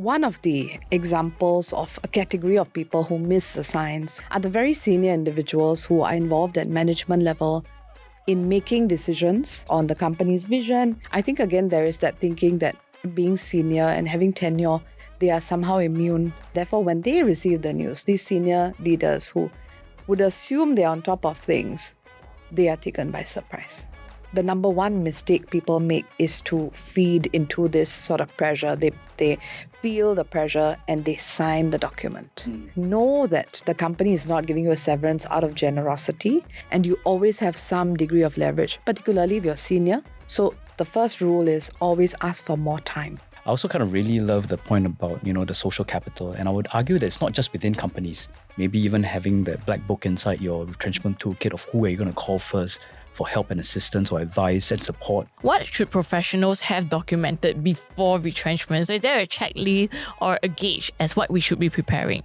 one of the examples of a category of people who miss the signs are the very senior individuals who are involved at management level in making decisions on the company's vision. I think, again, there is that thinking that being senior and having tenure, they are somehow immune. Therefore, when they receive the news, these senior leaders who would assume they're on top of things, they are taken by surprise. The number one mistake people make is to feed into this sort of pressure. They feel the pressure and they sign the document. Know that the company is not giving you a severance out of generosity, and you always have some degree of leverage, particularly if you're senior. So the first rule is always ask for more time. I also kind of really love the point about, the social capital. And I would argue that it's not just within companies. Maybe even having that black book inside your retrenchment toolkit of who are you going to call first for help and assistance or advice and support. What should professionals have documented before retrenchment? So is there a checklist or a gauge as what we should be preparing?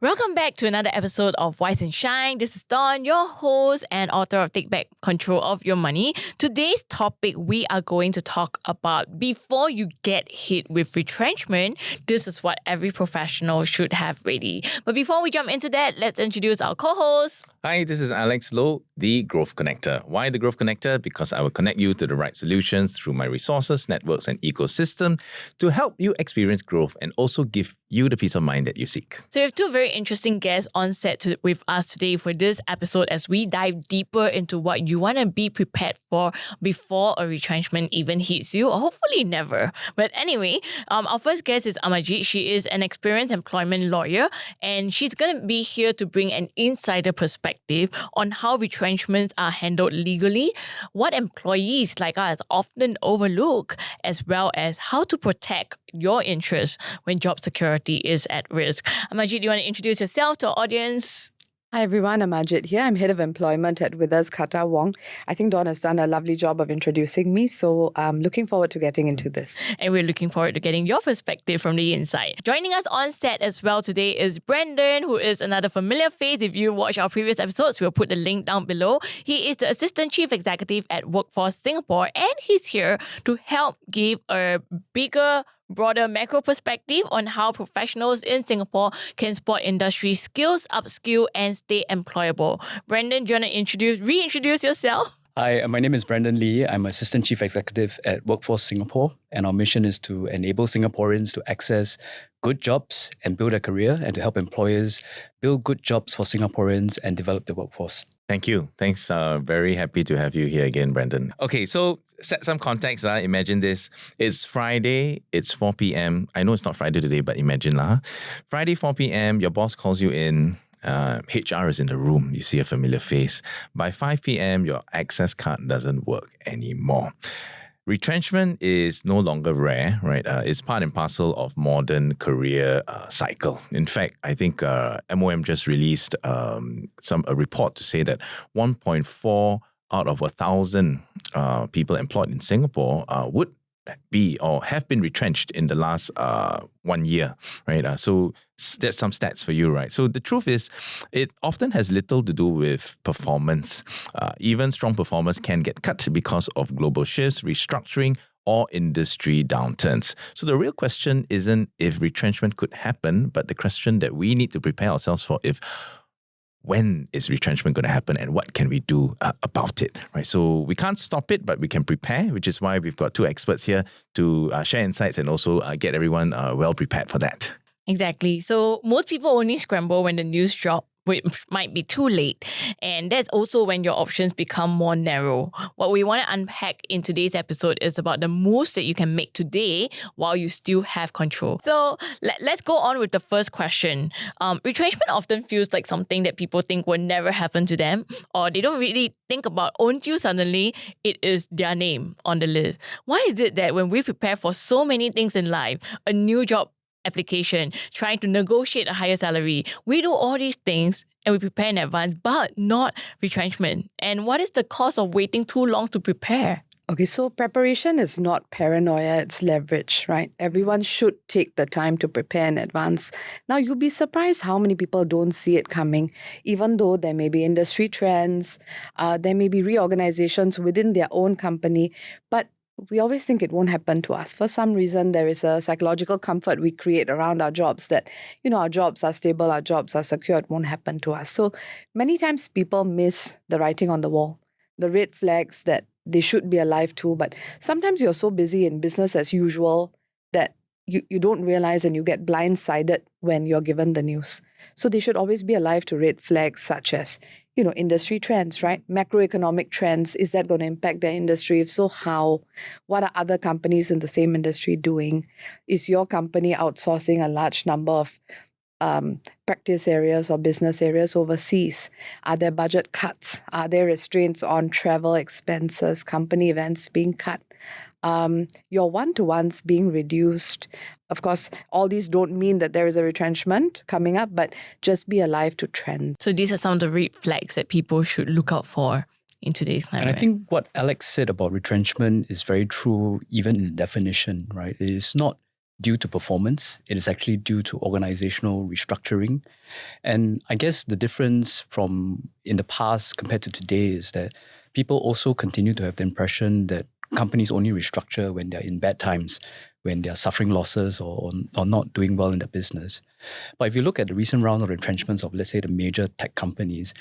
Welcome back to another episode of Wise and Shine. This is Dawn, your host and author of Take Back Control of Your Money. Today's topic, we are going to talk about before you get hit with retrenchment, this is what every professional should have ready. But before we jump into that, let's introduce our co-host. Hi, this is Alex Lowe, the Growth Connector. Why the Growth Connector? Because I will connect you to the right solutions through my resources, networks, and ecosystem to help you experience growth and also give you the peace of mind that you seek. So we have two very interesting guests on set with us today for this episode as we dive deeper into what you want to be prepared for before a retrenchment even hits you, or hopefully never. But anyway, our first guest is Amarjit. She is an experienced employment lawyer, and she's going to be here to bring an insider perspective on how retrenchments are handled legally, what employees like us often overlook, as well as how to protect your interests when job security is at risk. Amarjit, do you want to introduce yourself to our audience? Hi everyone, Amarjit here. I'm Head of Employment at Withers Kata Wong. I think Dawn has done a lovely job of introducing me, so I'm looking forward to getting into this. And we're looking forward to getting your perspective from the inside. Joining us on set as well today is Brendan, who is another familiar face. If you watch our previous episodes, we'll put the link down below. He is the Assistant Chief Executive at Workforce Singapore, and he's here to help give a bigger, broader macro perspective on how professionals in Singapore can spot industry skills, upskill, and stay employable. Brendan, do you want to reintroduce yourself? Hi, my name is Brendan Lee. I'm Assistant Chief Executive at Workforce Singapore, and our mission is to enable Singaporeans to access good jobs and build a career, and to help employers build good jobs for Singaporeans and develop the workforce. Thank you. Thanks. Very happy to have you here again, Brendan. Okay, so set some context. Imagine this. It's Friday. It's 4 p.m. I know it's not Friday today, but imagine lah. Friday, 4 p.m. Your boss calls you in. HR is in the room. You see a familiar face. By 5 p.m., your access card doesn't work anymore. Retrenchment is no longer rare, right? It's part and parcel of modern career cycle. In fact, I think MOM just released a report to say that 1.4 out of 1,000 people employed in Singapore would be or have been retrenched in the last 1 year, right? So that's some stats for you, right? So the truth is, it often has little to do with performance. Even strong performers can get cut because of global shifts, restructuring, or industry downturns. So the real question isn't if retrenchment could happen, but the question that we need to prepare ourselves for is, when is retrenchment going to happen and what can we do about it, right? So we can't stop it, but we can prepare, which is why we've got two experts here to share insights and also get everyone well prepared for that. Exactly. So most people only scramble when the news drop, which might be too late. And that's also when your options become more narrow. What we want to unpack in today's episode is about the moves that you can make today while you still have control. So let's go on with the first question. Retrenchment often feels like something that people think will never happen to them, or they don't really think about until suddenly it is their name on the list. Why is it that when we prepare for so many things in life, a new job application, trying to negotiate a higher salary, we do all these things and we prepare in advance, but not retrenchment? And what is the cost of waiting too long to prepare? Okay, so preparation is not paranoia, it's leverage, right? Everyone should take the time to prepare in advance. Now, you'll be surprised how many people don't see it coming, even though there may be industry trends, there may be reorganizations within their own company, but we always think it won't happen to us. For some reason, there is a psychological comfort we create around our jobs that, our jobs are stable, our jobs are secure, it won't happen to us. So many times people miss the writing on the wall, the red flags that they should be alive to. But sometimes you're so busy in business as usual that you don't realize and you get blindsided when you're given the news. So they should always be alive to red flags such as, industry trends, right? Macroeconomic trends. Is that going to impact their industry? If so, how? What are other companies in the same industry doing? Is your company outsourcing a large number of practice areas or business areas overseas? Are there budget cuts? Are there restraints on travel expenses, company events being cut? Your one-to-ones being reduced. Of course, all these don't mean that there is a retrenchment coming up, but just be alive to trend. So these are some of the red flags that people should look out for in today's climate. And I think what Alex said about retrenchment is very true, even in definition, right? It is not due to performance. It is actually due to organizational restructuring. And I guess the difference from in the past compared to today is that people also continue to have the impression that companies only restructure when they're in bad times, when they're suffering losses or not doing well in their business. But if you look at the recent round of retrenchments of, let's say, the major tech companies,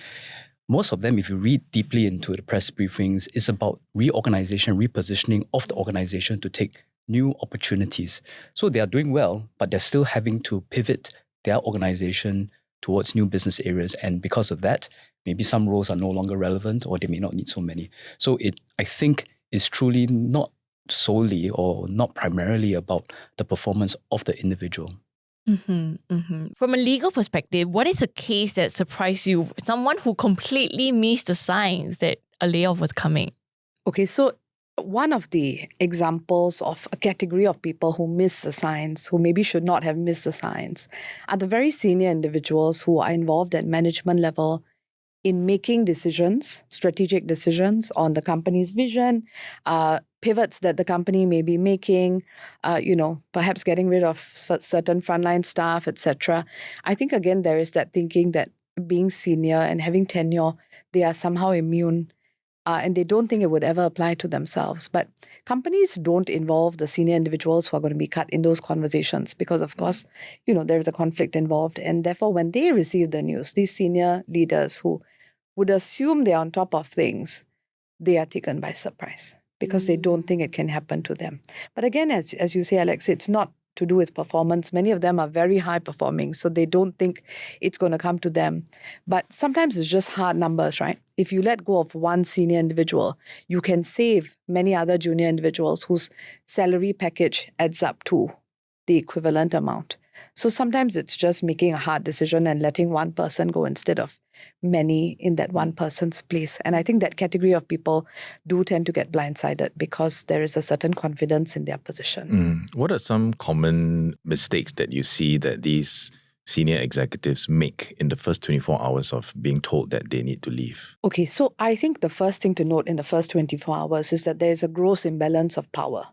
most of them, if you read deeply into the press briefings, is about reorganization, repositioning of the organization to take new opportunities. So they are doing well, but they're still having to pivot their organization towards new business areas. And because of that, maybe some roles are no longer relevant or they may not need so many. So I think, is truly not solely or not primarily about the performance of the individual. From a legal perspective, what is a case that surprised you? Someone who completely missed the signs that a layoff was coming. Okay, so one of the examples of a category of people who miss the signs, who maybe should not have missed the signs, are the very senior individuals who are involved at management level in making decisions, strategic decisions on the company's vision, pivots that the company may be making, perhaps getting rid of certain frontline staff, etc. I think, again, there is that thinking that being senior and having tenure, they are somehow immune. And they don't think it would ever apply to themselves. But companies don't involve the senior individuals who are going to be cut in those conversations because, of course, there is a conflict involved. And therefore, when they receive the news, these senior leaders who would assume they're on top of things, they are taken by surprise because they don't think it can happen to them. But again, as you say, Alex, it's not to do with performance. Many of them are very high performing, so they don't think it's going to come to them. But sometimes it's just hard numbers, right? If you let go of one senior individual, you can save many other junior individuals whose salary package adds up to the equivalent amount. So sometimes it's just making a hard decision and letting one person go instead of many in that one person's place. And I think that category of people do tend to get blindsided because there is a certain confidence in their position. What are some common mistakes that you see that these senior executives make in the first 24 hours of being told that they need to leave? Okay, so I think the first thing to note in the first 24 hours is that there is a gross imbalance of power.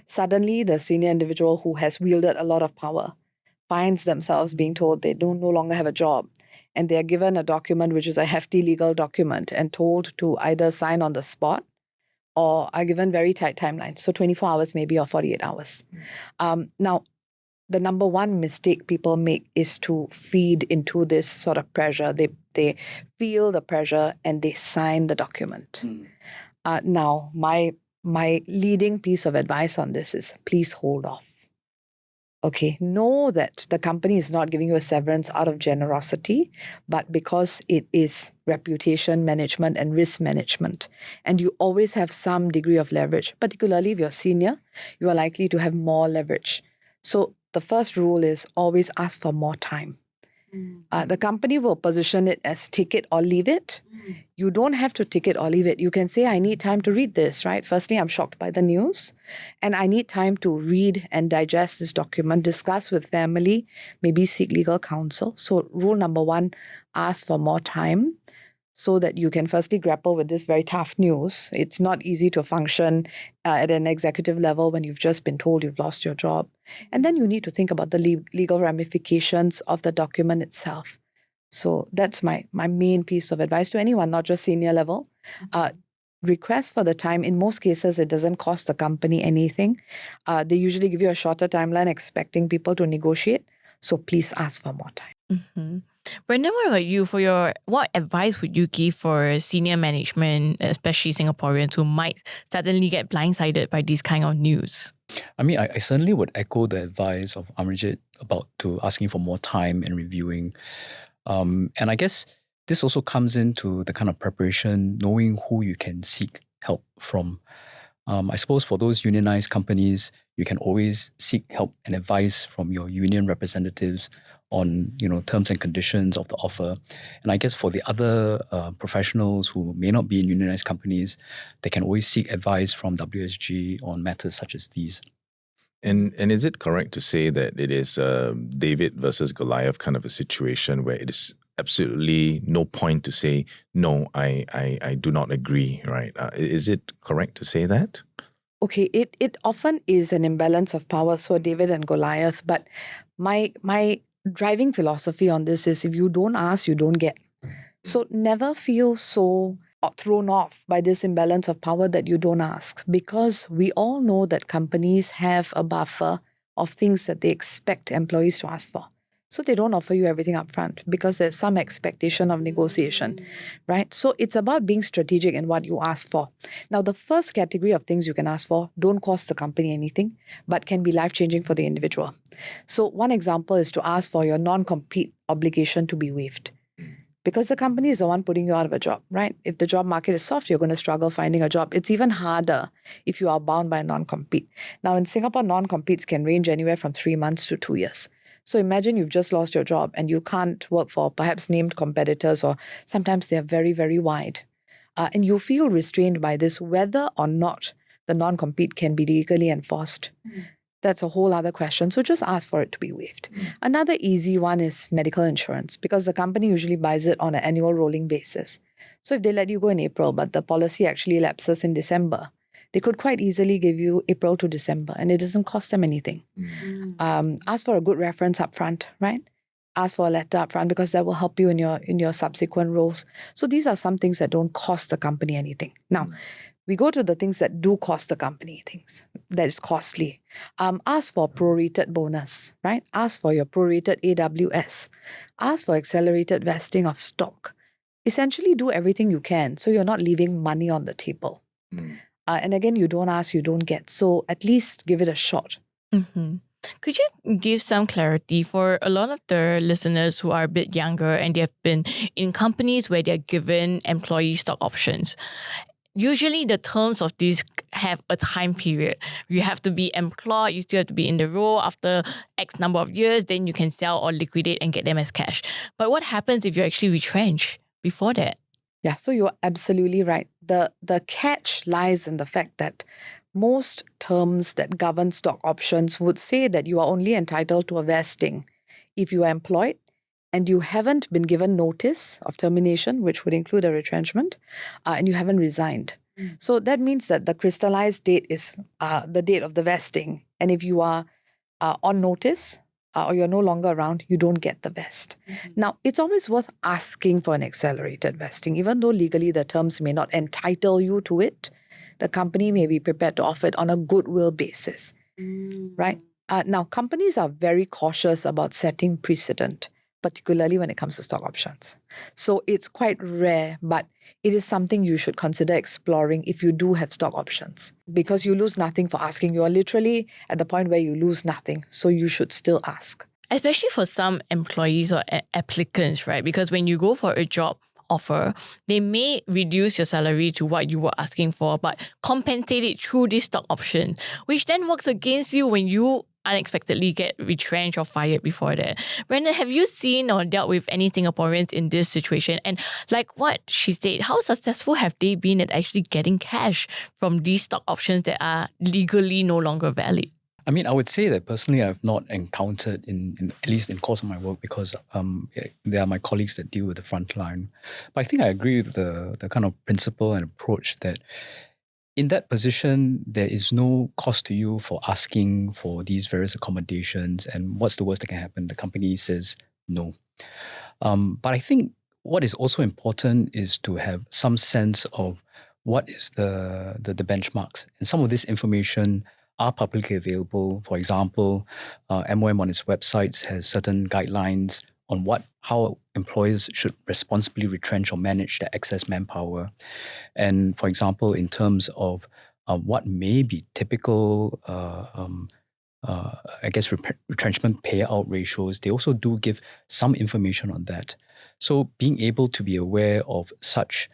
Suddenly, the senior individual who has wielded a lot of power finds themselves being told they no longer have a job, and they are given a document which is a hefty legal document and told to either sign on the spot or are given very tight timelines. So 24 hours maybe or 48 hours. Now, the number one mistake people make is to feed into this sort of pressure. They feel the pressure and they sign the document. Now, my leading piece of advice on this is please hold off. Okay, know that the company is not giving you a severance out of generosity, but because it is reputation management and risk management. And you always have some degree of leverage, particularly if you're senior, you are likely to have more leverage. So the first rule is always ask for more time. The company will position it as take it or leave it. You don't have to take it or leave it. You can say, I need time to read this, right? Firstly, I'm shocked by the news, and I need time to read and digest this document, discuss with family, maybe seek legal counsel. So rule number one, ask for more time. so that you can firstly grapple with this very tough news. It's not easy to function at an executive level when you've just been told you've lost your job. And then you need to think about the legal ramifications of the document itself. So that's my main piece of advice to anyone, not just senior level. Request for the time. In most cases, it doesn't cost the company anything. They usually give you a shorter timeline expecting people to negotiate. So please ask for more time. Mm-hmm. Brendan, what about you? What advice would you give for senior management, especially Singaporeans who might suddenly get blindsided by these kind of news? I mean, I certainly would echo the advice of Amarjit about to asking for more time and reviewing. And I guess this also comes into the kind of preparation, knowing who you can seek help from. I suppose for those unionized companies, you can always seek help and advice from your union representatives on, terms and conditions of the offer. And I guess for the other professionals who may not be in unionized companies, they can always seek advice from WSG on matters such as these. And is it correct to say that it is David versus Goliath kind of a situation where it is absolutely no point to say, no, I do not agree, right? Is it correct to say that? Okay, it often is an imbalance of powers for David and Goliath, but my driving philosophy on this is if you don't ask, you don't get. So never feel so thrown off by this imbalance of power that you don't ask, because we all know that companies have a buffer of things that they expect employees to ask for. So they don't offer you everything up front because there's some expectation of negotiation, right? So it's about being strategic in what you ask for. Now, the first category of things you can ask for don't cost the company anything, but can be life-changing for the individual. So one example is to ask for your non-compete obligation to be waived. Because the company is the one putting you out of a job, right? If the job market is soft, you're going to struggle finding a job. It's even harder if you are bound by a non-compete. Now, in Singapore, non-competes can range anywhere from 3 months to 2 years. So imagine you've just lost your job and you can't work for perhaps named competitors, or sometimes they're very, very wide. And you feel restrained by this, whether or not the non-compete can be legally enforced. That's a whole other question. So just ask for it to be waived. Another easy one is medical insurance, because the company usually buys it on an annual rolling basis. So if they let you go in April, but the policy actually lapses in December, they could quite easily give you April to December, and it doesn't cost them anything. Ask for a good reference up front, right? Ask for a letter up front, because that will help you in your subsequent roles. So these are some things that don't cost the company anything. Now, we go to the things that do cost the company things that is costly. Ask for prorated bonus, right? Ask for your prorated AWS. Ask for accelerated vesting of stock. Essentially, do everything you can so you're not leaving money on the table. And again, you don't ask, you don't get. So at least give it a shot. Mm-hmm. Could you give some clarity for a lot of the listeners who are a bit younger and they have been in companies where they're given employee stock options? Usually the terms of these have a time period. You have to be employed, you still have to be in the role after X number of years, then you can sell or liquidate and get them as cash. But what happens if you're actually retrenched before that? Yeah, so you're absolutely right. The catch lies in the fact that most terms that govern stock options would say that you are only entitled to a vesting if you are employed and you haven't been given notice of termination, which would include a retrenchment, and you haven't resigned. So that means that the crystallized date is the date of the vesting. And if you are on notice or you're no longer around, you don't get the vest. Now, it's always worth asking for an accelerated vesting. Even though legally the terms may not entitle you to it, the company may be prepared to offer it on a goodwill basis, right? Now, companies are very cautious about setting precedent, particularly when it comes to stock options. So it's quite rare, but it is something you should consider exploring if you do have stock options, because you lose nothing for asking. You are literally at the point where you lose nothing, so you should still ask. Especially for some employees or applicants, right? Because when you go for a job offer, they may reduce your salary to what you were asking for, but compensate it through this stock option, which then works against you when you unexpectedly get retrenched or fired before that. Brendan, have you seen or dealt with any Singaporeans in this situation? And like what she said, how successful have they been at actually getting cash from these stock options that are legally no longer valid? I mean, I would say that personally, I've not encountered in at least in course of my work because there are my colleagues that deal with the front line. But I think I agree with the kind of principle and approach that in that position, there is no cost to you for asking for these various accommodations. And what's the worst that can happen? The company says no. But I think what is also important is to have some sense of what is the benchmarks. And some of this information are publicly available. For example, MOM on its websites has certain guidelines on how employers should responsibly retrench or manage their excess manpower. And for example, in terms of what may be typical retrenchment payout ratios, they also do give some information on that. So being able to be aware of such,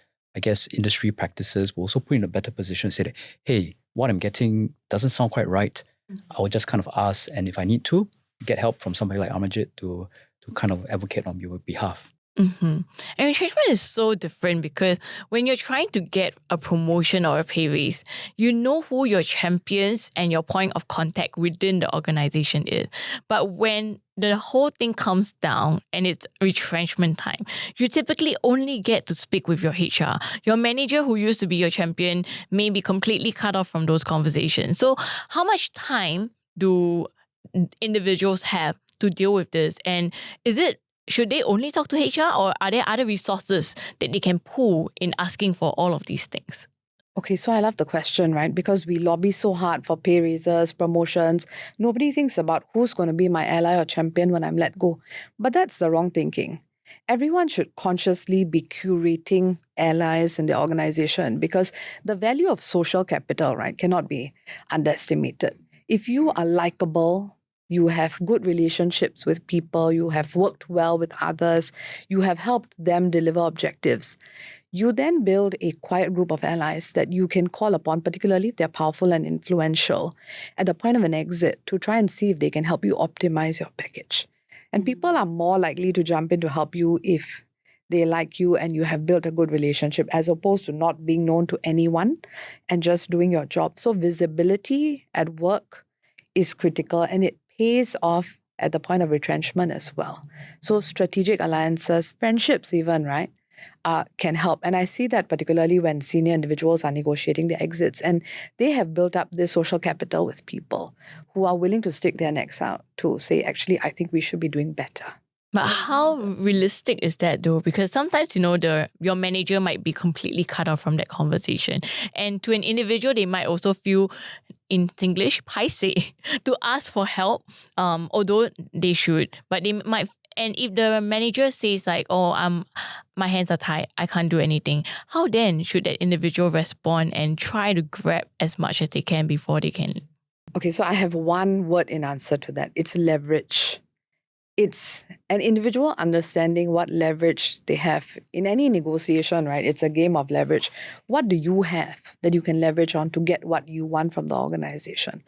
industry practices will also put you in a better position to say that, hey, what I'm getting doesn't sound quite right. I will just kind of ask, and if I need to, get help from somebody like Amarjit to kind of advocate on your behalf. Mm-hmm. And retrenchment is so different because when you're trying to get a promotion or a pay raise, you know who your champions and your point of contact within the organization is. But when the whole thing comes down and it's retrenchment time, you typically only get to speak with your HR. Your manager who used to be your champion may be completely cut off from those conversations. So how much time do individuals have to deal with this? And should they only talk to HR, or are there other resources that they can pull in asking for all of these things? Okay, so I love the question, right? Because we lobby so hard for pay raises, promotions. Nobody thinks about who's going to be my ally or champion when I'm let go. But that's the wrong thinking. Everyone should consciously be curating allies in the organization because the value of social capital, right, cannot be underestimated. If you are likable, you have good relationships with people, you have worked well with others, you have helped them deliver objectives, you then build a quiet group of allies that you can call upon, particularly if they're powerful and influential, at the point of an exit to try and see if they can help you optimize your package. And people are more likely to jump in to help you if they like you and you have built a good relationship, as opposed to not being known to anyone and just doing your job. So visibility at work is critical, and it pays off at the point of retrenchment as well. So strategic alliances, friendships even, right, can help. And I see that particularly when senior individuals are negotiating their exits and they have built up this social capital with people who are willing to stick their necks out to say, actually, I think we should be doing better. But how realistic is that though? Because sometimes, your manager might be completely cut off from that conversation. And to an individual, they might also feel, in English, paiseh, to ask for help, although they should. But they might, and if the manager says like, oh, my hands are tied, I can't do anything, how then should that individual respond and try to grab as much as they can before they can? Okay, so I have one word in answer to that. It's leverage. It's an individual understanding what leverage they have in any negotiation, right? It's a game of leverage. What do you have that you can leverage on to get what you want from the organization?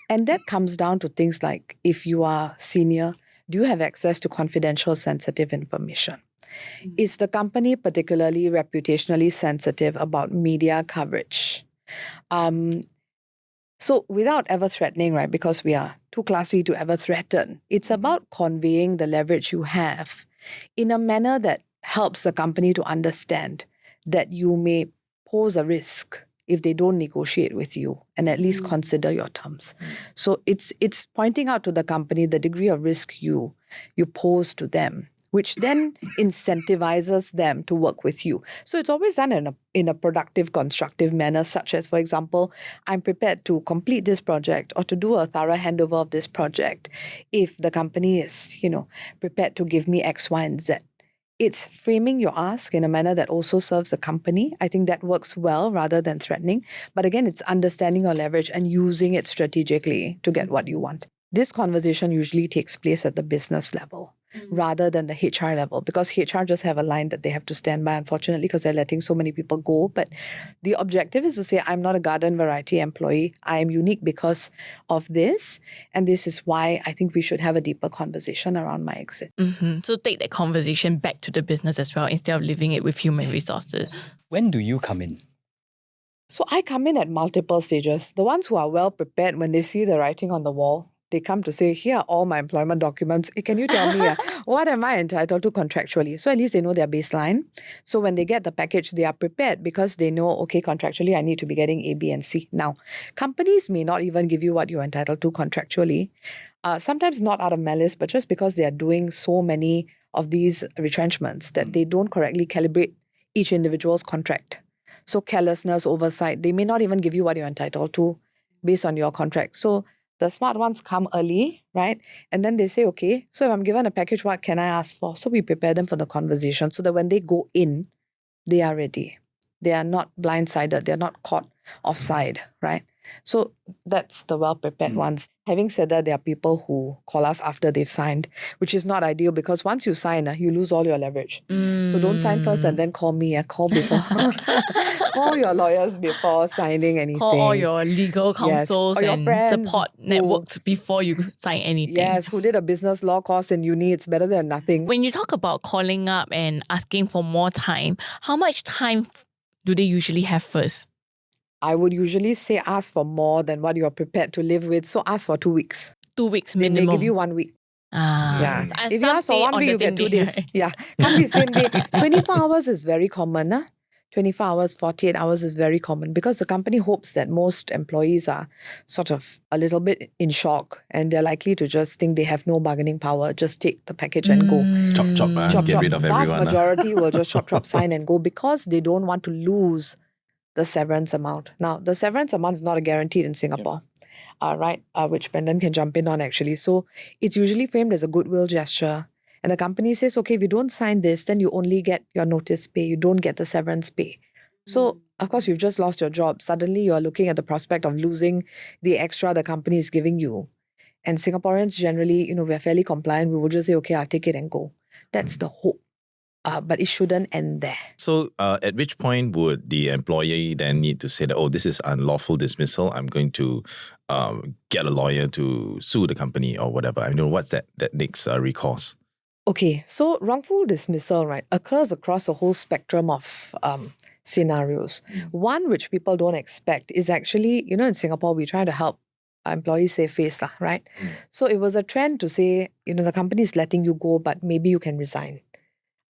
And that comes down to things like, if you are senior, do you have access to confidential, sensitive information? Is the company particularly reputationally sensitive about media coverage? So without ever threatening, right, because we are too classy to ever threaten, it's about conveying the leverage you have in a manner that helps the company to understand that you may pose a risk if they don't negotiate with you and at least consider your terms. So it's pointing out to the company the degree of risk you pose to them, which then incentivizes them to work with you. So it's always done in a productive, constructive manner, such as, for example, I'm prepared to complete this project or to do a thorough handover of this project if the company is, prepared to give me X, Y, and Z. It's framing your ask in a manner that also serves the company. I think that works well rather than threatening. But again, it's understanding your leverage and using it strategically to get what you want. This conversation usually takes place at the business level rather than the HR level, because HR just have a line that they have to stand by, unfortunately, because they're letting so many people go. But the objective is to say, I'm not a garden variety employee. I am unique because of this. And this is why I think we should have a deeper conversation around my exit. Mm-hmm. So take that conversation back to the business as well, instead of leaving it with human resources. When do you come in? So I come in at multiple stages. The ones who are well prepared, when they see the writing on the wall, they come to say, here are all my employment documents. Can you tell me what am I entitled to contractually? So at least they know their baseline. So when they get the package, they are prepared because they know, okay, contractually, I need to be getting A, B, and C. Now, companies may not even give you what you're entitled to contractually. Sometimes not out of malice, but just because they are doing so many of these retrenchments that they don't correctly calibrate each individual's contract. So carelessness, oversight, they may not even give you what you're entitled to based on your contract. So the smart ones come early, right? And then they say, okay, so if I'm given a package, what can I ask for? So we prepare them for the conversation so that when they go in, they are ready. They are not blindsided. They're not caught offside, right? So that's the well-prepared ones. Having said that, there are people who call us after they've signed, which is not ideal because once you sign, you lose all your leverage. So don't sign first and then call me. Call before. Call your lawyers before signing anything. Call all your legal counsels or your and friends support networks before you sign anything. Yes, who did a business law course in uni. It's better than nothing. When you talk about calling up and asking for more time, how much time do they usually have first? I would usually say ask for more than what you're prepared to live with. So ask for 2 weeks. 2 weeks They minimum. may give you 1 week. Yeah. If you ask for 1 week, you can do this. Right? Yeah. Can't be same day. 24 hours is very common. 24 hours, 48 hours is very common because the company hopes that most employees are sort of a little bit in shock and they're likely to just think they have no bargaining power, just take the package and go. Chop, chop, Chop, get chop. rid of Vast everyone. majority will just chop, chop, sign and go because they don't want to lose the severance amount. Now, the severance amount is not a guaranteed in Singapore, right? Which Brendan can jump in on actually. So it's usually framed as a goodwill gesture. And the company says, okay, if you don't sign this, then you only get your notice pay. You don't get the severance pay. So, of course, you've just lost your job. Suddenly, you are looking at the prospect of losing the extra the company is giving you. And Singaporeans generally, we're fairly compliant. We will just say, okay, I'll take it and go. That's the hope. But it shouldn't end there. So at which point would the employee then need to say that, oh, this is unlawful dismissal, I'm going to get a lawyer to sue the company or whatever? I know what's that next recourse? Okay, so wrongful dismissal, right, occurs across a whole spectrum of scenarios. One which people don't expect is actually, in Singapore, we try to help employees save face, right? So it was a trend to say, the company is letting you go, but maybe you can resign.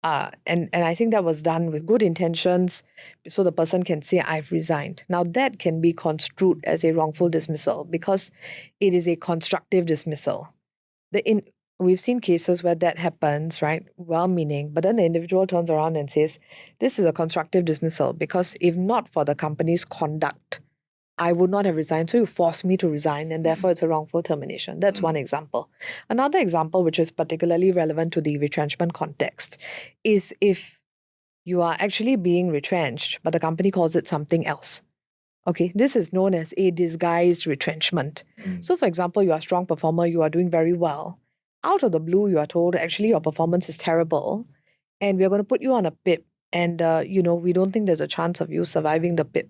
And I think that was done with good intentions so the person can say, I've resigned. Now, that can be construed as a wrongful dismissal because it is a constructive dismissal. We've seen cases where that happens, right? Well-meaning, but then the individual turns around and says, this is a constructive dismissal because if not for the company's conduct, I would not have resigned. So you forced me to resign and therefore it's a wrongful termination. That's one example. Another example, which is particularly relevant to the retrenchment context, is if you are actually being retrenched, but the company calls it something else. Okay, this is known as a disguised retrenchment. So for example, you are a strong performer, you are doing very well. Out of the blue, you are told, actually, your performance is terrible and we're going to put you on a PIP and, we don't think there's a chance of you surviving the PIP.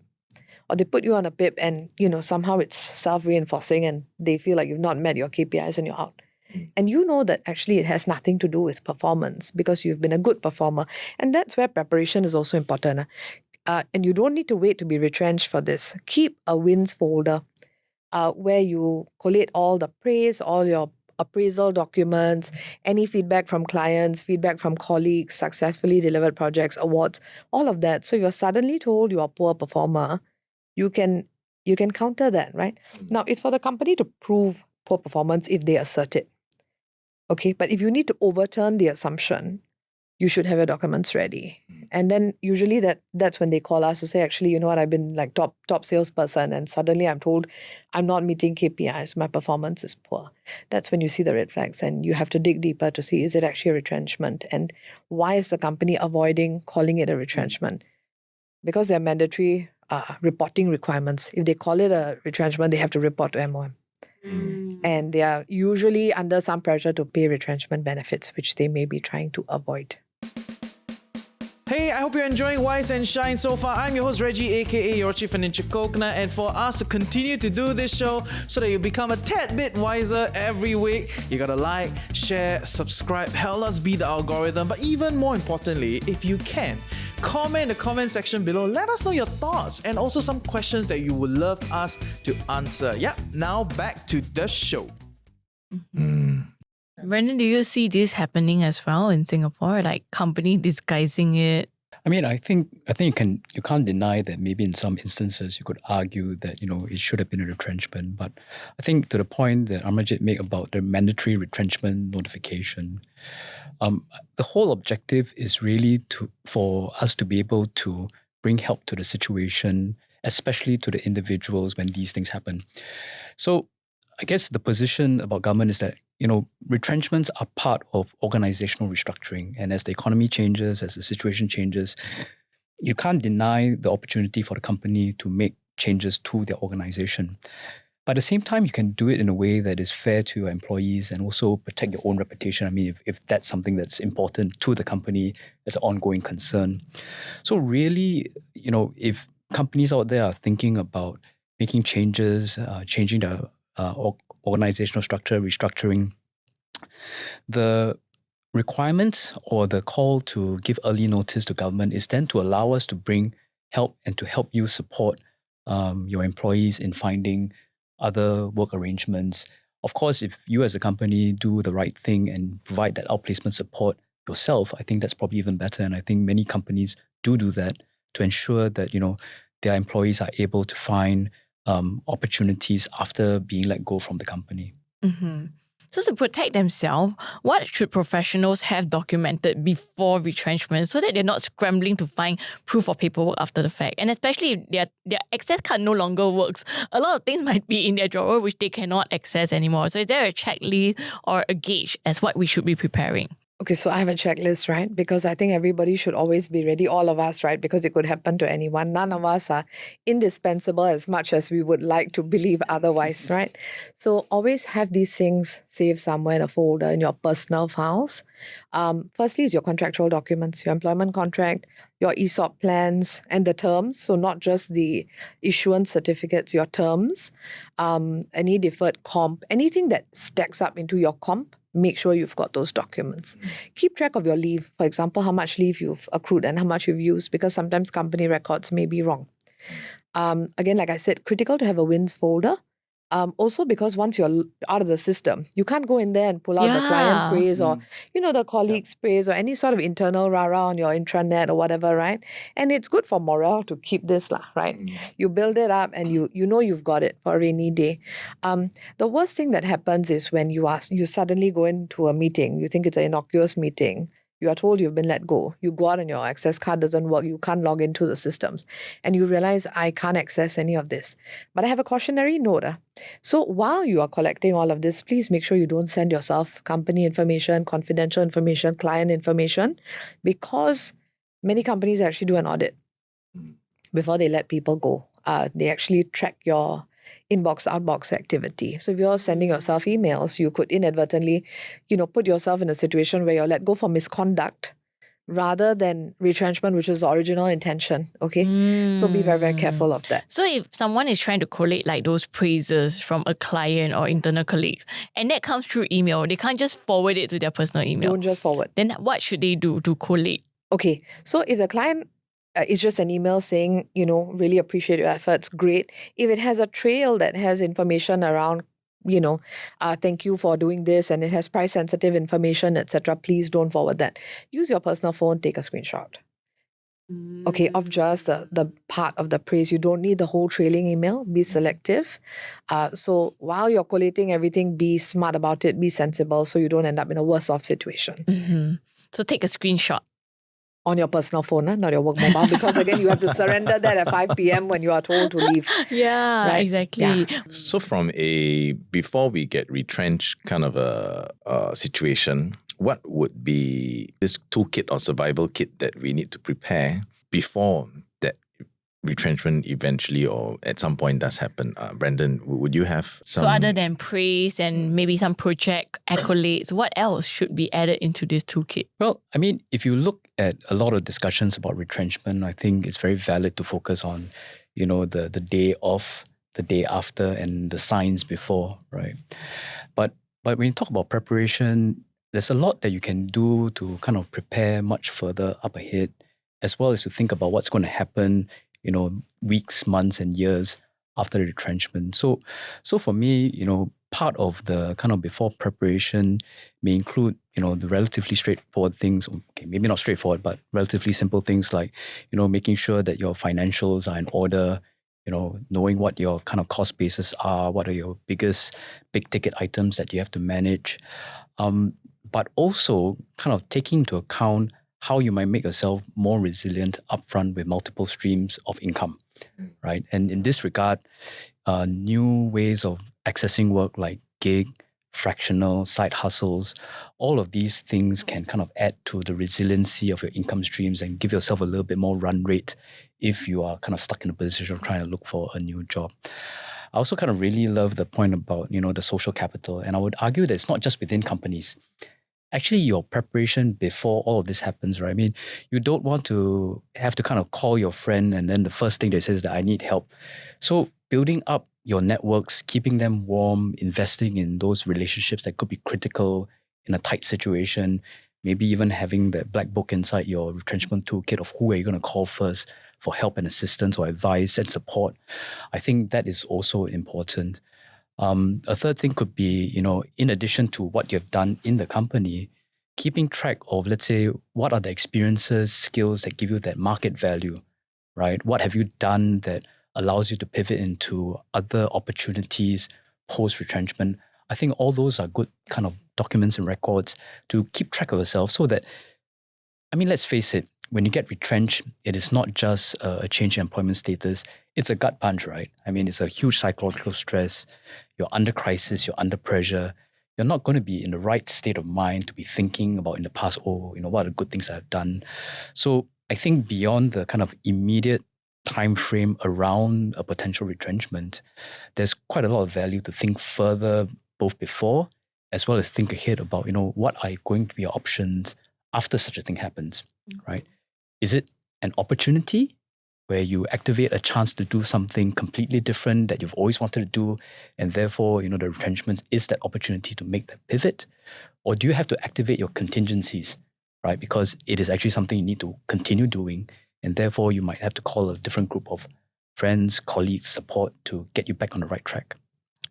Or they put you on a PIP and, somehow it's self-reinforcing and they feel like you've not met your KPIs and you're out. And you know that actually it has nothing to do with performance because you've been a good performer. And that's where preparation is also important. And you don't need to wait to be retrenched for this. Keep a wins folder where you collate all the praise, all your appraisal documents, any feedback from clients, feedback from colleagues, successfully delivered projects, awards, all of that. So you're suddenly told you're a poor performer, you can counter that, right? Now, it's for the company to prove poor performance if they assert it. Okay, but if you need to overturn the assumption, you should have your documents ready. And then usually that's when they call us to say, actually, you know what, I've been like top salesperson and suddenly I'm told I'm not meeting KPIs, my performance is poor. That's when you see the red flags and you have to dig deeper to see, is it actually a retrenchment? And why is the company avoiding calling it a retrenchment? Because there are mandatory reporting requirements. If they call it a retrenchment, they have to report to MOM. And they are usually under some pressure to pay retrenchment benefits, which they may be trying to avoid. Hey, I hope you're enjoying Wise and Shine so far. I'm your host Reggie, aka your Chief Financial Coconut, and for us to continue to do this show so that you become a tad bit wiser every week, you gotta like, share, subscribe, help us beat the algorithm, but even more importantly, if you can, Comment in the comment section below. Let us know your thoughts and also some questions that you would love us to answer. Yeah, now back to the show. Brandon, do you see this happening as well in Singapore? Like company disguising it? I mean, I think you can't deny that maybe in some instances you could argue that, it should have been a retrenchment. But I think to the point that Amarjit made about the mandatory retrenchment notification, the whole objective is really for us to be able to bring help to the situation, especially to the individuals when these things happen. So I guess the position about government is that, retrenchments are part of organizational restructuring. And as the economy changes, as the situation changes, you can't deny the opportunity for the company to make changes to their organization. But at the same time, you can do it in a way that is fair to your employees and also protect your own reputation. I mean, if that's something that's important to the company as an ongoing concern. So really, if companies out there are thinking about making changes, changing the organizational structure, restructuring, the requirement or the call to give early notice to government is then to allow us to bring help and to help you support your employees in finding other work arrangements. Of course, if you as a company do the right thing and provide that outplacement support yourself, I think that's probably even better. And I think many companies do that to ensure that, their employees are able to find opportunities after being let go from the company. Mm-hmm. So to protect themselves, what should professionals have documented before retrenchment so that they're not scrambling to find proof of paperwork after the fact? And especially if their access card no longer works, a lot of things might be in their drawer which they cannot access anymore. So is there a checklist or a gauge as what we should be preparing? Okay, so I have a checklist, right? Because I think everybody should always be ready, all of us, right? Because it could happen to anyone. None of us are indispensable as much as we would like to believe otherwise, right? So always have these things saved somewhere in a folder in your personal files. Firstly is your contractual documents, your employment contract, your ESOP plans, and the terms. So not just the issuance certificates, your terms, any deferred comp, anything that stacks up into your comp. Make sure you've got those documents. Keep track of your leave. For example, how much leave you've accrued and how much you've used, because sometimes company records may be wrong. Again, like I said, critical to have a wins folder. Also because once you're out of the system, you can't go in there and pull out the client praise or, the colleagues praise or any sort of internal rah-rah on your intranet or whatever, right? And it's good for morale to keep this, right? You build it up and you know you've got it for a rainy day. The worst thing that happens is when you suddenly go into a meeting, you think it's an innocuous meeting, you are told you've been let go. You go out and your access card doesn't work. You can't log into the systems. And you realize, I can't access any of this. But I have a cautionary note. So while you are collecting all of this, please make sure you don't send yourself company information, confidential information, client information, because many companies actually do an audit before they let people go. They actually track your inbox, outbox activity. So if you're sending yourself emails, you could inadvertently, put yourself in a situation where you're let go for misconduct rather than retrenchment, which is the original intention. Okay. So be very, very careful of that. So if someone is trying to collate like those praises from a client or internal colleagues, and that comes through email, they can't just forward it to their personal email. Don't just forward. Then what should they do to collate? Okay. So if the client it's just an email saying, really appreciate your efforts, great. If it has a trail that has information around, thank you for doing this, and it has price sensitive information, etc., please don't forward that. Use your personal phone, take a screenshot. Okay, of just the part of the praise. You don't need the whole trailing email. Be selective. So while you're collating everything, be smart about it, be sensible so you don't end up in a worse off situation. So take a screenshot. On your personal phone, not your work mobile, because again, you have to surrender that at 5 p.m. when you are told to leave. Yeah, right? Exactly. Yeah. So from before we get retrenched kind of a situation, what would be this toolkit or survival kit that we need to prepare before that retrenchment eventually or at some point does happen? Brandon, would you have some... So other than praise and maybe some project accolades, what else should be added into this toolkit? Well, I mean, if you look at a lot of discussions about retrenchment, I think it's very valid to focus on, the day of, the day after, and the signs before, right? But when you talk about preparation, there's a lot that you can do to kind of prepare much further up ahead, as well as to think about what's going to happen, weeks, months, and years after the retrenchment. So for me, part of the kind of before preparation may include, the relatively straightforward things, okay, maybe not straightforward, but relatively simple things like, making sure that your financials are in order, knowing what your kind of cost bases are, what are your biggest big ticket items that you have to manage, but also kind of taking into account how you might make yourself more resilient upfront with multiple streams of income, right? And in this regard, new ways of accessing work like gig, fractional, side hustles, all of these things can kind of add to the resiliency of your income streams and give yourself a little bit more run rate if you are kind of stuck in a position of trying to look for a new job. I also kind of really love the point about, the social capital. And I would argue that it's not just within companies. Actually, your preparation before all of this happens, right? I mean, you don't want to have to kind of call your friend and then the first thing they say is that I need help. So building up your networks, keeping them warm, investing in those relationships that could be critical in a tight situation, maybe even having that black book inside your retrenchment toolkit of who are you going to call first for help and assistance or advice and support. I think that is also important. A third thing could be, in addition to what you've done in the company, keeping track of, let's say, what are the experiences, skills that give you that market value, right? What have you done that allows you to pivot into other opportunities post-retrenchment? I think all those are good kind of documents and records to keep track of yourself so that, let's face it, when you get retrenched, it is not just a change in employment status. It's a gut punch, right? It's a huge psychological stress. You're under crisis, you're under pressure. You're not going to be in the right state of mind to be thinking about in the past, what are the good things I've done. So I think beyond the kind of immediate time frame around a potential retrenchment, there's quite a lot of value to think further, both before as well as think ahead about, what are going to be your options after such a thing happens, right? Is it an opportunity where you activate a chance to do something completely different that you've always wanted to do, and therefore, the retrenchment is that opportunity to make that pivot? Or do you have to activate your contingencies, right? Because it is actually something you need to continue doing, and therefore you might have to call a different group of friends, colleagues, support to get you back on the right track.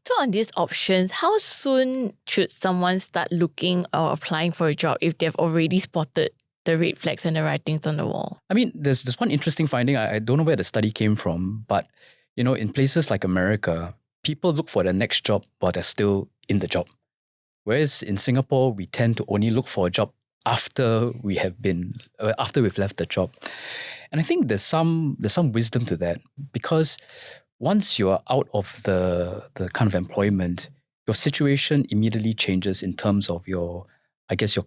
So on these options, how soon should someone start looking or applying for a job if they've already spotted the red flags and the writings on the wall? There's one interesting finding. I don't know where the study came from, but, in places like America, people look for their next job while they're still in the job. Whereas in Singapore, we tend to only look for a job after we've left the job. And I think there's some wisdom to that, because once you're out of the kind of employment, your situation immediately changes in terms of your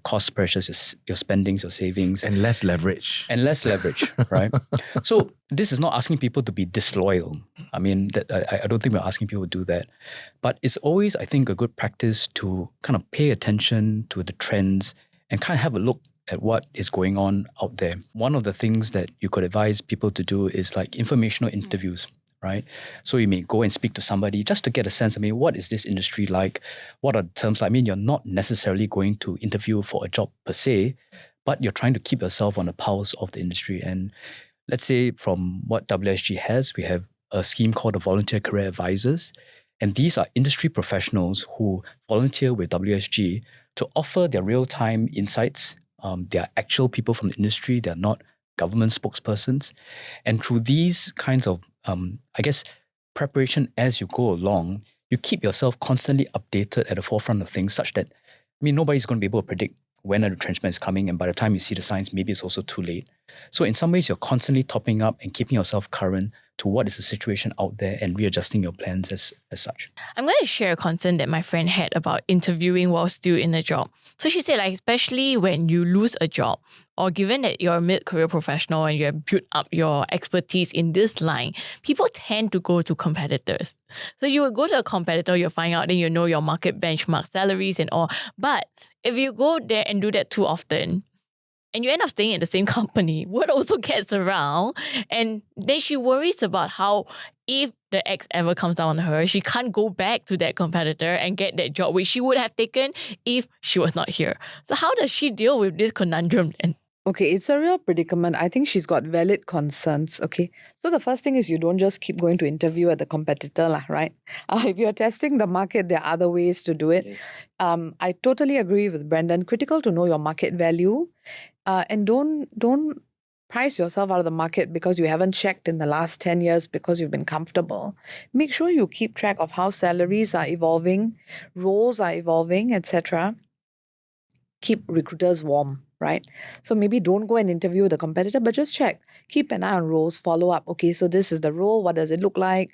cost pressures, your spendings, your savings. And less leverage. Right? So this is not asking people to be disloyal. I don't think we're asking people to do that. But it's always, I think, a good practice to kind of pay attention to the trends and kind of have a look at what is going on out there. One of the things that you could advise people to do is like informational interviews. Right? So you may go and speak to somebody just to get a sense, what is this industry like? What are the terms like? You're not necessarily going to interview for a job per se, but you're trying to keep yourself on the pulse of the industry. And let's say from what WSG has, we have a scheme called the Volunteer Career Advisors. And these are industry professionals who volunteer with WSG to offer their real-time insights. They are actual people from the industry. They're not government spokespersons. And through these kinds of, preparation as you go along, you keep yourself constantly updated at the forefront of things such that, nobody's going to be able to predict when a retrenchment is coming. And by the time you see the signs, maybe it's also too late. So in some ways, you're constantly topping up and keeping yourself current to what is the situation out there and readjusting your plans as such. I'm going to share a concern that my friend had about interviewing while still in a job. So she said, especially when you lose a job, or given that you're a mid-career professional and you have built up your expertise in this line, people tend to go to competitors. So you will go to a competitor, you'll find out, then you know your market benchmark salaries and all. But if you go there and do that too often, and you end up staying at the same company, word also gets around. And then she worries about how if the ex ever comes down on her, she can't go back to that competitor and get that job, which she would have taken if she was not here. So how does she deal with this conundrum then? Okay, it's a real predicament. I think she's got valid concerns. Okay, so the first thing is you don't just keep going to interview at the competitor, lah, right? If you're testing the market, there are other ways to do it. Yes. I totally agree with Brendan. Critical to know your market value, and don't price yourself out of the market because you haven't checked in the last 10 years because you've been comfortable. Make sure you keep track of how salaries are evolving, roles are evolving, etc. Keep recruiters warm, right? So maybe don't go and interview with a competitor, but just check. Keep an eye on roles, follow up. Okay, so this is the role. What does it look like?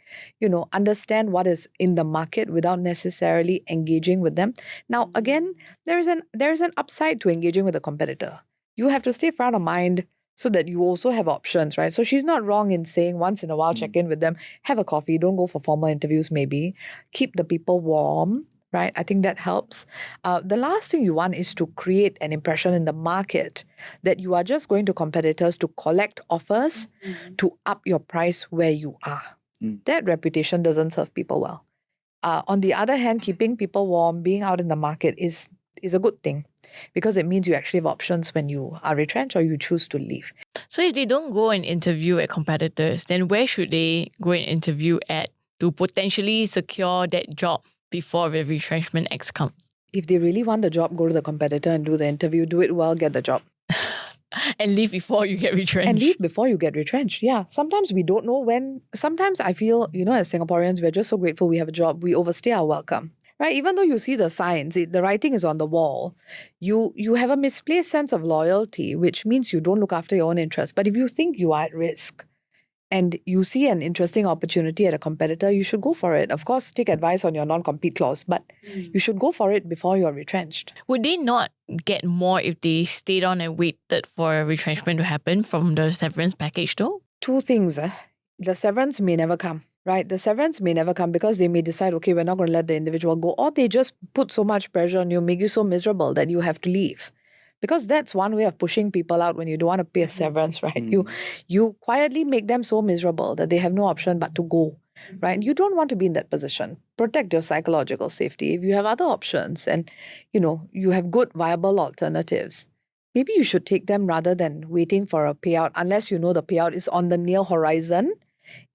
Understand what is in the market without necessarily engaging with them. Now, again, there's an upside to engaging with a competitor. You have to stay front of mind so that you also have options, right? So she's not wrong in saying once in a while, check in with them, have a coffee, don't go for formal interviews maybe. Keep the people warm, right? I think that helps. The last thing you want is to create an impression in the market that you are just going to competitors to collect offers to up your price where you are. That reputation doesn't serve people well. On the other hand, keeping people warm, being out in the market is a good thing because it means you actually have options when you are retrenched or you choose to leave. So if they don't go and interview at competitors, then where should they go and interview at to potentially secure that job before the retrenchment X comes? If they really want the job, go to the competitor and do the interview, do it well, get the job. And leave before you get retrenched. And leave before you get retrenched. Yeah. Sometimes we don't know when. Sometimes I feel, as Singaporeans, we're just so grateful we have a job. We overstay our welcome. Right? Even though you see the signs, the writing is on the wall, you have a misplaced sense of loyalty, which means you don't look after your own interests. But if you think you are at risk and you see an interesting opportunity at a competitor, you should go for it. Of course, take advice on your non-compete clause, but you should go for it before you're retrenched. Would they not get more if they stayed on and waited for a retrenchment to happen from the severance package though? Two things. The severance may never come. Right? The severance may never come because they may decide, okay, we're not going to let the individual go. Or they just put so much pressure on you, make you so miserable that you have to leave. Because that's one way of pushing people out when you don't want to pay a severance, right? You quietly make them so miserable that they have no option but to go, right? You don't want to be in that position. Protect your psychological safety. If you have other options and, you have good, viable alternatives, maybe you should take them rather than waiting for a payout, unless you know the payout is on the near horizon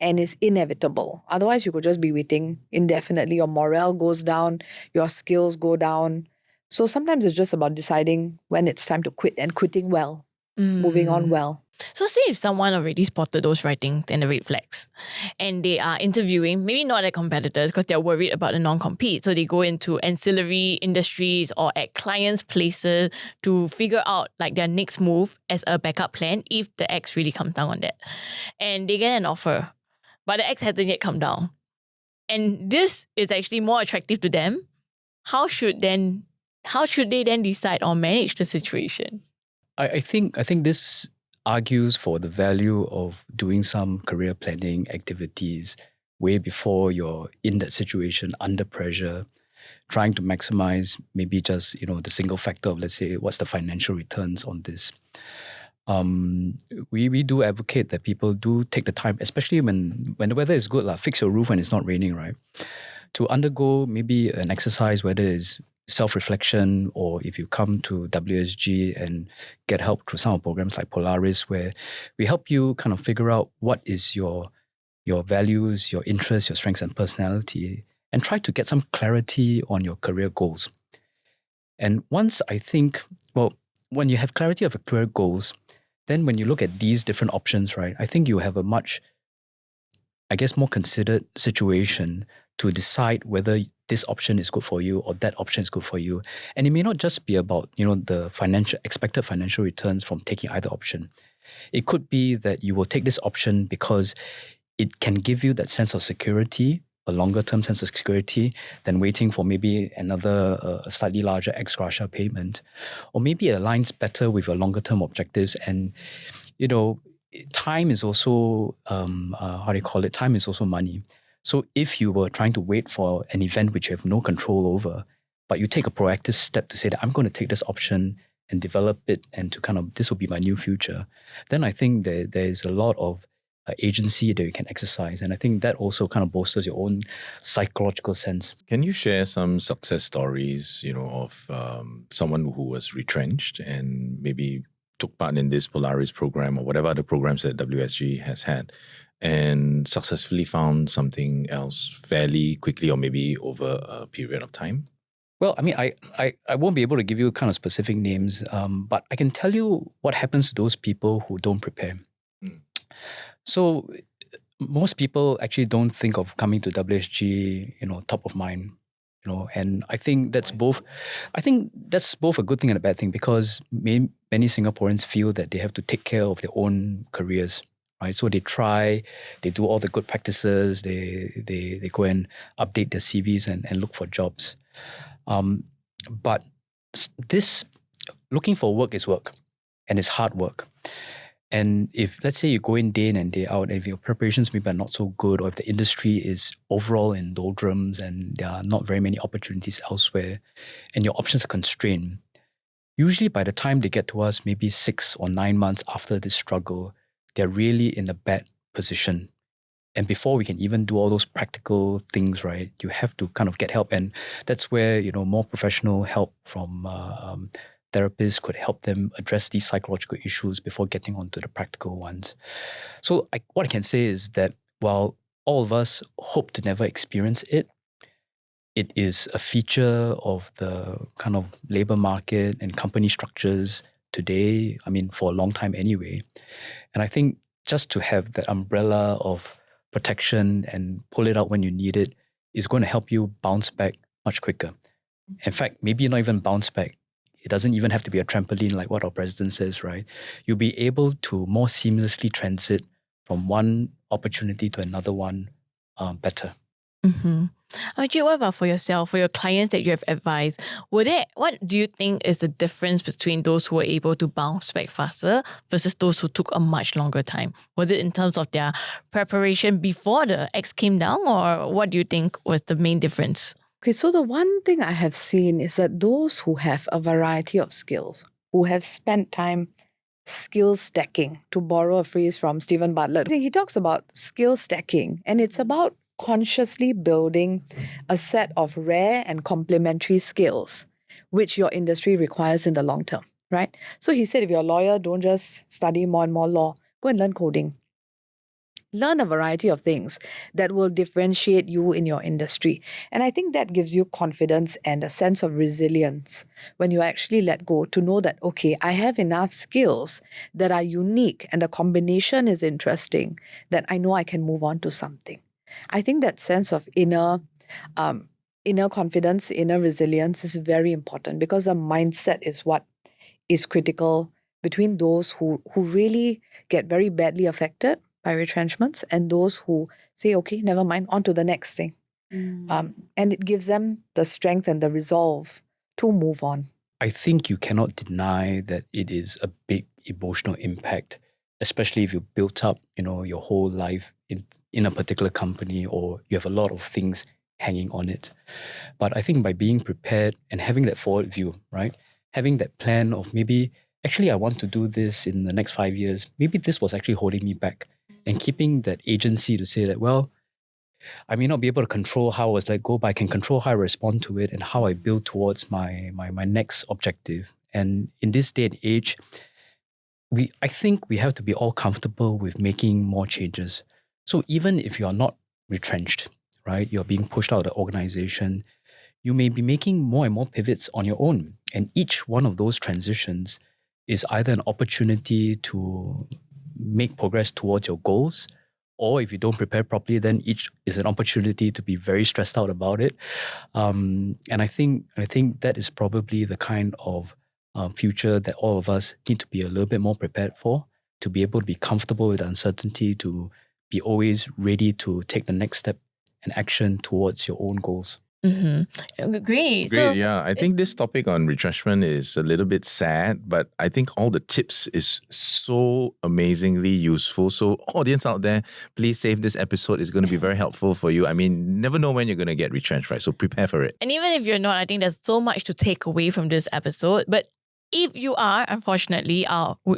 and is inevitable. Otherwise, you could just be waiting indefinitely. Your morale goes down, your skills go down. So sometimes it's just about deciding when it's time to quit and quitting well, moving on well. So say if someone already spotted those writings and the red flags and they are interviewing, maybe not at competitors because they're worried about the non-compete. So they go into ancillary industries or at clients' places to figure out like their next move as a backup plan if the X really comes down on that. And they get an offer, but the X hasn't yet come down. And this is actually more attractive to them. How should they then decide or manage the situation? I think this argues for the value of doing some career planning activities way before you're in that situation under pressure, trying to maximize maybe just the single factor of, let's say, what's the financial returns on this. We do advocate that people do take the time, especially when the weather is good, fix your roof when it's not raining, right? To undergo maybe an exercise, whether it's self-reflection or if you come to WSG and get help through some of programs like Polaris, where we help you kind of figure out what is your values, your interests, your strengths and personality, and try to get some clarity on your career goals. And once when you have clarity of your career goals, then when you look at these different options, right, I think you have a much, more considered situation to decide whether this option is good for you or that option is good for you. And it may not just be about, the expected financial returns from taking either option. It could be that you will take this option because it can give you that sense of security, a longer term sense of security than waiting for maybe another slightly larger ex gratia payment. Or maybe it aligns better with your longer term objectives. And, time is also, time is also money. So if you were trying to wait for an event which you have no control over, but you take a proactive step to say that I'm going to take this option and develop it and to this will be my new future, then I think there is a lot of agency that you can exercise. And I think that also bolsters your own psychological sense. Can you share some success stories, of someone who was retrenched and maybe took part in this Polaris program or whatever other programs that WSG has had and successfully found something else fairly quickly or maybe over a period of time? Well, I mean, I won't be able to give you kind of specific names, but I can tell you what happens to those people who don't prepare. So most people actually don't think of coming to WSG, top of mind, and I think that's both a good thing and a bad thing, because many Singaporeans feel that they have to take care of their own careers, right? So they do all the good practices, they go and update their CVs and look for jobs. But this looking for work is work, and it's hard work. And if, let's say, you go in day in and day out, and if your preparations maybe are not so good, or if the industry is overall in doldrums and there are not very many opportunities elsewhere, and your options are constrained, usually by the time they get to us, maybe 6 or 9 months after this struggle, they're really in a bad position. And before we can even do all those practical things, right, you have to kind of get help. And that's where, more professional help from therapists could help them address these psychological issues before getting onto the practical ones. So what I can say is that while all of us hope to never experience it, it is a feature of the kind of labor market and company structures today, I mean, for a long time anyway. And I think just to have that umbrella of protection and pull it out when you need it is going to help you bounce back much quicker. In fact, maybe not even bounce back. It doesn't even have to be a trampoline like what our president says, right? You'll be able to more seamlessly transit from one opportunity to another one better. Amarjit, what about for yourself, for your clients that you have advised? What do you think is the difference between those who were able to bounce back faster versus those who took a much longer time? Was it in terms of their preparation before the X came down, or what do you think was the main difference? Okay, so the one thing I have seen is that those who have a variety of skills, who have spent time skill stacking, to borrow a phrase from Stephen Butler, he talks about skill stacking, and it's about consciously building a set of rare and complementary skills which your industry requires in the long term, right? So he said, if you're a lawyer, don't just study more and more law. Go and learn coding. Learn a variety of things that will differentiate you in your industry. And I think that gives you confidence and a sense of resilience when you actually let go to know that, okay, I have enough skills that are unique and the combination is interesting that I know I can move on to something. I think that sense of inner confidence, inner resilience is very important, because the mindset is what is critical between those who really get very badly affected by retrenchments and those who say, okay, never mind, on to the next thing. And it gives them the strength and the resolve to move on. I think you cannot deny that it is a big emotional impact, especially if you built up, your whole life in a particular company, or you have a lot of things hanging on it. But I think by being prepared and having that forward view, right? Having that plan of maybe, actually, I want to do this in the next 5 years. Maybe this was actually holding me back. And keeping that agency to say that, well, I may not be able to control how I was let go, but I can control how I respond to it and how I build towards my next objective. And in this day and age, I think we have to be all comfortable with making more changes. So even if you're not retrenched, right, you're being pushed out of the organization, you may be making more and more pivots on your own. And each one of those transitions is either an opportunity to make progress towards your goals, or if you don't prepare properly, then each is an opportunity to be very stressed out about it. And I think that is probably the kind of future that all of us need to be a little bit more prepared for, to be able to be comfortable with the uncertainty, to be always ready to take the next step and action towards your own goals. Great. Great, yeah. I think this topic on retrenchment is a little bit sad, but I think all the tips is so amazingly useful. So audience out there, please save this episode. It's going to be very helpful for you. I mean, never know when you're going to get retrenched, right? So prepare for it. And even if you're not, I think there's so much to take away from this episode. But If you are, unfortunately,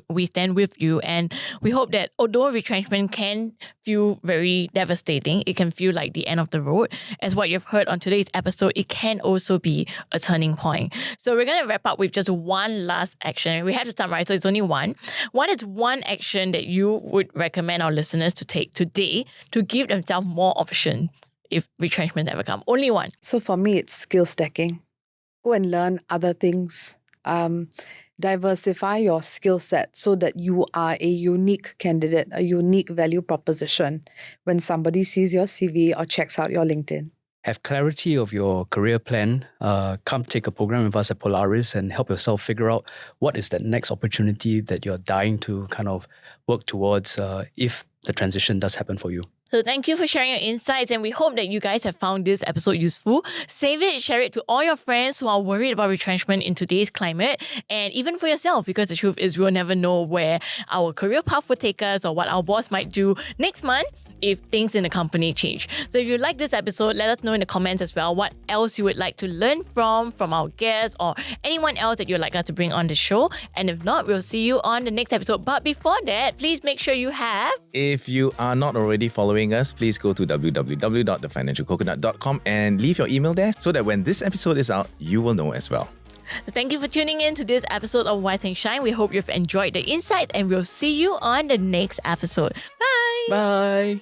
we stand with you, and we hope that although retrenchment can feel very devastating, it can feel like the end of the road, as what you've heard on today's episode, it can also be a turning point. So we're going to wrap up with just one last action. We have to summarize, so it's only one. What is one action that you would recommend our listeners to take today to give themselves more options if retrenchment ever come? Only one. So for me, it's skill stacking. Go and learn other things. Diversify your skill set so that you are a unique candidate, a unique value proposition when somebody sees your CV or checks out your LinkedIn. Have clarity of your career plan. Come take a program with us at Polaris and help yourself figure out what is that next opportunity that you're dying to kind of work towards if the transition does happen for you. So thank you for sharing your insights, and we hope that you guys have found this episode useful. Save it, share it to all your friends who are worried about retrenchment in today's climate, and even for yourself, because the truth is we'll never know where our career path will take us or what our boss might do next month if things in the company change. So if you like this episode, let us know in the comments as well what else you would like to learn from our guests or anyone else that you'd like us to bring on the show. And if not, we'll see you on the next episode. But before that, please make sure you have... If you are not already following us, please go to www.thefinancialcoconut.com and leave your email there so that when this episode is out, you will know as well. So thank you for tuning in to this episode of Wise and Shine. We hope you've enjoyed the insight, and we'll see you on the next episode. Bye! Bye.